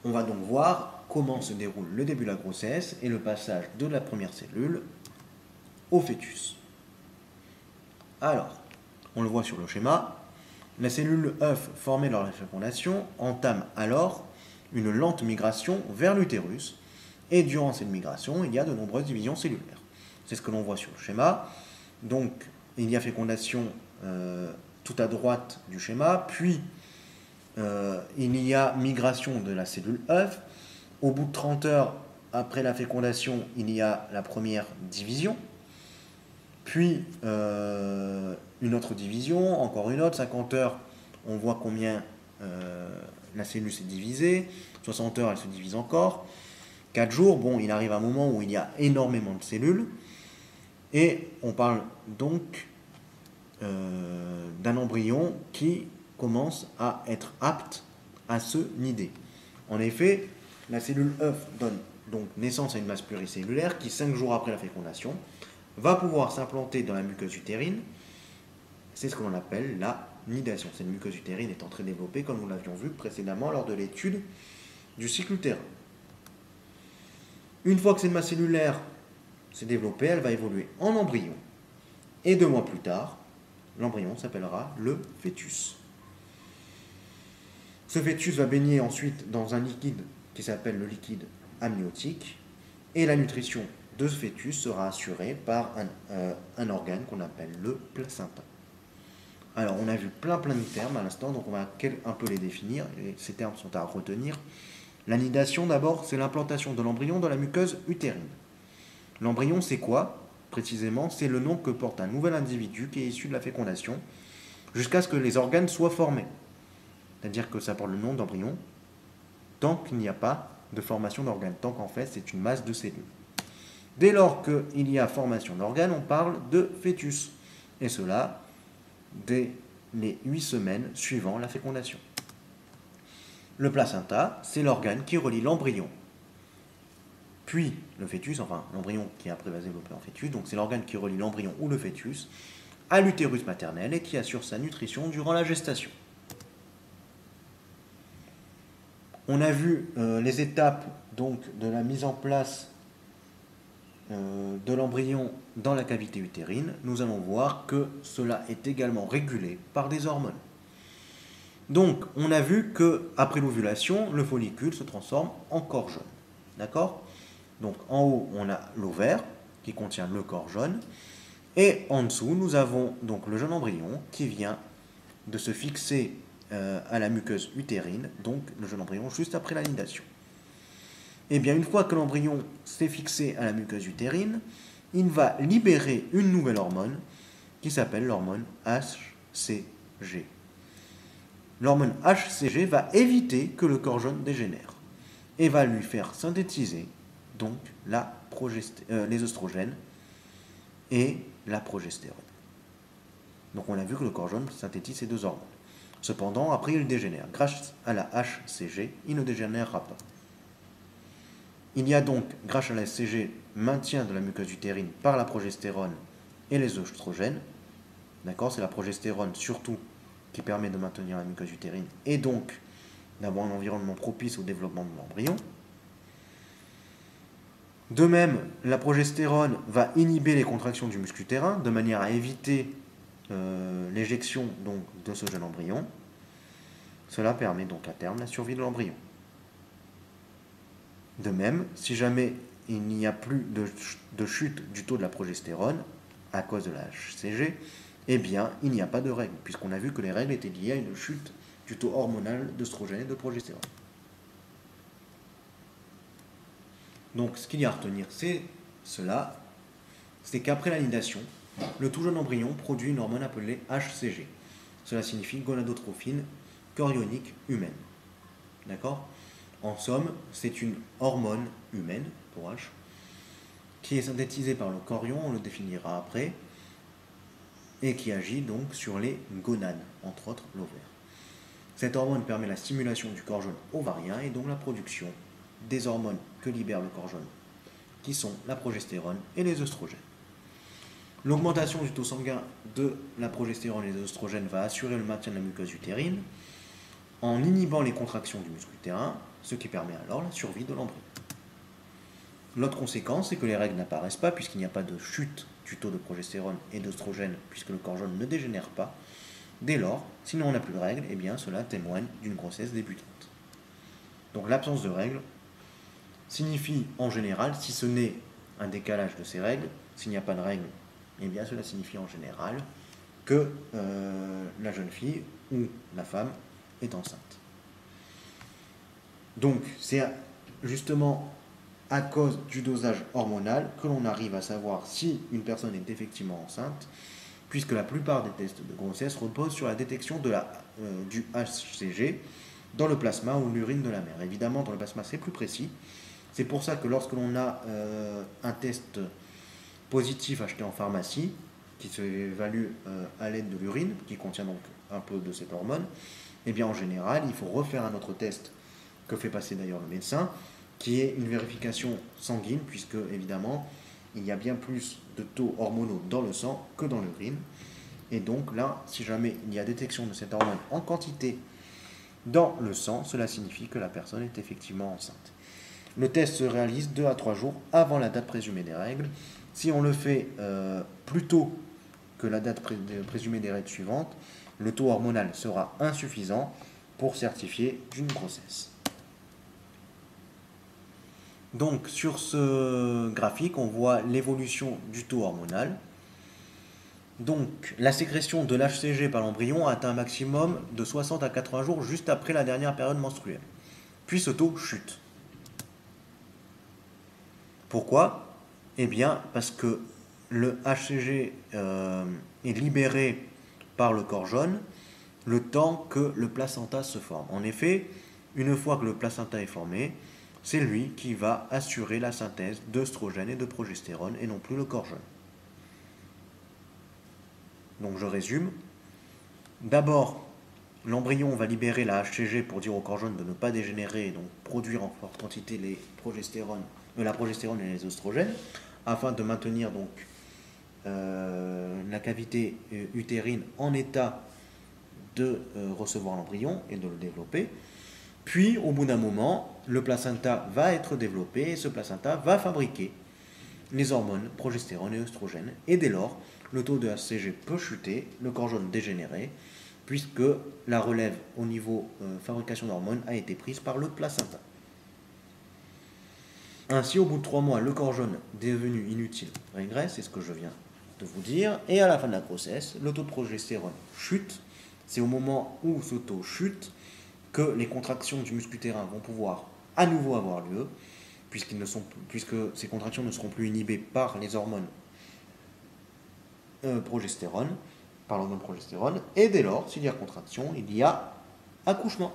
On va donc voir comment se déroule le début de la grossesse et le passage de la première cellule au fœtus. Alors, on le voit sur le schéma, la cellule œuf formée lors de la fécondation entame alors une lente migration vers l'utérus et durant cette migration, il y a de nombreuses divisions cellulaires. C'est ce que l'on voit sur le schéma. Donc, il y a fécondation tout à droite du schéma, puis il y a migration de la cellule œuf. Au bout de 30 heures après la fécondation, il y a la première division, puis une autre division, encore une autre, 50 heures, on voit combien la cellule s'est divisée, 60 heures, elle se divise encore, 4 jours, bon, il arrive un moment où il y a énormément de cellules, et on parle donc d'un embryon qui commence à être apte à se nider. En effet, la cellule œuf donne donc naissance à une masse pluricellulaire qui, 5 jours après la fécondation, va pouvoir s'implanter dans la muqueuse utérine. C'est ce que l'on appelle la nidation. Cette muqueuse utérine étant très développée, comme nous l'avions vu précédemment lors de l'étude du cycle utérin. Une fois que cette masse cellulaire s'est développée, elle va évoluer en embryon. Et 2 mois plus tard, l'embryon s'appellera le fœtus. Ce fœtus va baigner ensuite dans un liquide qui s'appelle le liquide amniotique, et la nutrition de ce fœtus sera assurée par un organe qu'on appelle le placenta. Alors, on a vu plein de termes à l'instant, donc on va un peu les définir, et ces termes sont à retenir. La nidation, d'abord, c'est l'implantation de l'embryon dans la muqueuse utérine. L'embryon, c'est quoi? Précisément, c'est le nom que porte un nouvel individu qui est issu de la fécondation, jusqu'à ce que les organes soient formés. C'est-à-dire que ça porte le nom d'embryon tant qu'il n'y a pas de formation d'organes, tant qu'en fait c'est une masse de cellules. Dès lors qu'il y a formation d'organes, on parle de fœtus, et cela dès les 8 semaines suivant la fécondation. Le placenta, c'est l'organe qui relie l'embryon, puis le fœtus, enfin l'embryon qui après va se développer en fœtus, donc c'est l'organe qui relie l'embryon ou le fœtus à l'utérus maternel et qui assure sa nutrition durant la gestation. On a vu les étapes donc, de la mise en place de l'embryon dans la cavité utérine. Nous allons voir que cela est également régulé par des hormones. Donc, on a vu qu'après l'ovulation, le follicule se transforme en corps jaune. D'accord? Donc, en haut, on a l'ovaire qui contient le corps jaune. Et en dessous, nous avons donc le jeune embryon qui vient de se fixer à la muqueuse utérine, donc le jeune embryon juste après la nidation. Et bien, une fois que l'embryon s'est fixé à la muqueuse utérine, il va libérer une nouvelle hormone qui s'appelle l'hormone HCG. L'hormone HCG va éviter que le corps jaune dégénère et va lui faire synthétiser donc les oestrogènes et la progestérone. Donc on a vu que le corps jaune synthétise ces deux hormones. Cependant, après il dégénère. Grâce à la HCG, il ne dégénérera pas. Il y a donc, grâce à la HCG, maintien de la muqueuse utérine par la progestérone et les oestrogènes. D'accord? C'est la progestérone surtout qui permet de maintenir la muqueuse utérine et donc d'avoir un environnement propice au développement de l'embryon. De même, la progestérone va inhiber les contractions du muscle utérin de manière à éviter l'éjection donc, de ce jeune embryon. Cela permet donc à terme la survie de l'embryon. De même, si jamais il n'y a plus de chute du taux de la progestérone à cause de la HCG, eh bien, il n'y a pas de règles, puisqu'on a vu que les règles étaient liées à une chute du taux hormonal d'œstrogène et de progestérone. Donc, ce qu'il y a à retenir, c'est cela, c'est qu'après la nidation, le tout jeune embryon produit une hormone appelée HCG. Cela signifie gonadotrophine chorionique humaine. D'accord? En somme, c'est une hormone humaine, pour H, qui est synthétisée par le chorion, on le définira après, et qui agit donc sur les gonades, entre autres l'ovaire. Cette hormone permet la stimulation du corps jaune ovarien et donc la production des hormones que libère le corps jaune, qui sont la progestérone et les oestrogènes. L'augmentation du taux sanguin de la progestérone et des oestrogènes va assurer le maintien de la muqueuse utérine en inhibant les contractions du muscle utérin ce qui permet alors la survie de l'embryon. L'autre conséquence, c'est que les règles n'apparaissent pas puisqu'il n'y a pas de chute du taux de progestérone et d'œstrogène puisque le corps jaune ne dégénère pas. Dès lors, si on n'a plus de règles, eh bien cela témoigne d'une grossesse débutante. Donc l'absence de règles signifie en général, si ce n'est un décalage de ces règles, s'il n'y a pas de règles, eh bien cela signifie en général que la jeune fille ou la femme est enceinte. Donc c'est justement à cause du dosage hormonal que l'on arrive à savoir si une personne est effectivement enceinte, puisque la plupart des tests de grossesse reposent sur la détection du HCG dans le plasma ou l'urine de la mère. Évidemment, dans le plasma, c'est plus précis. C'est pour ça que lorsque l'on a un test positif acheté en pharmacie, qui s'évalue à l'aide de l'urine, qui contient donc un peu de cette hormone, eh bien en général, il faut refaire un autre test que fait passer d'ailleurs le médecin, qui est une vérification sanguine, puisque évidemment, il y a bien plus de taux hormonaux dans le sang que dans l'urine. Et donc là, si jamais il y a détection de cette hormone en quantité dans le sang, cela signifie que la personne est effectivement enceinte. Le test se réalise 2 à 3 jours avant la date présumée des règles. Si on le fait plus tôt que la date présumée des règles suivantes, le taux hormonal sera insuffisant pour certifier d'une grossesse. Donc sur ce graphique, on voit l'évolution du taux hormonal. Donc la sécrétion de l'HCG par l'embryon atteint un maximum de 60 à 80 jours juste après la dernière période menstruelle. Puis ce taux chute. Pourquoi ? Eh bien parce que le HCG est libéré par le corps jaune le temps que le placenta se forme. En effet, une fois que le placenta est formé, c'est lui qui va assurer la synthèse d'œstrogène et de progestérone et non plus le corps jaune. Donc je résume. D'abord, l'embryon va libérer la HCG pour dire au corps jaune de ne pas dégénérer et donc produire en forte quantité la progestérone et les œstrogènes afin de maintenir donc la cavité utérine en état de recevoir l'embryon et de le développer. Puis, au bout d'un moment, le placenta va être développé et ce placenta va fabriquer les hormones progestérone et œstrogène. Et dès lors, le taux de HCG peut chuter, le corps jaune dégénérer, puisque la relève au niveau fabrication d'hormones a été prise par le placenta. Ainsi, au bout de 3 mois, le corps jaune devenu inutile régresse, c'est ce que je viens de vous dire. Et à la fin de la grossesse, le taux de progestérone chute. C'est au moment où ce taux chute que les contractions du muscle utérin vont pouvoir à nouveau avoir lieu, puisque ces contractions ne seront plus inhibées par les hormones progestérone, et dès lors, s'il y a contraction, il y a accouchement.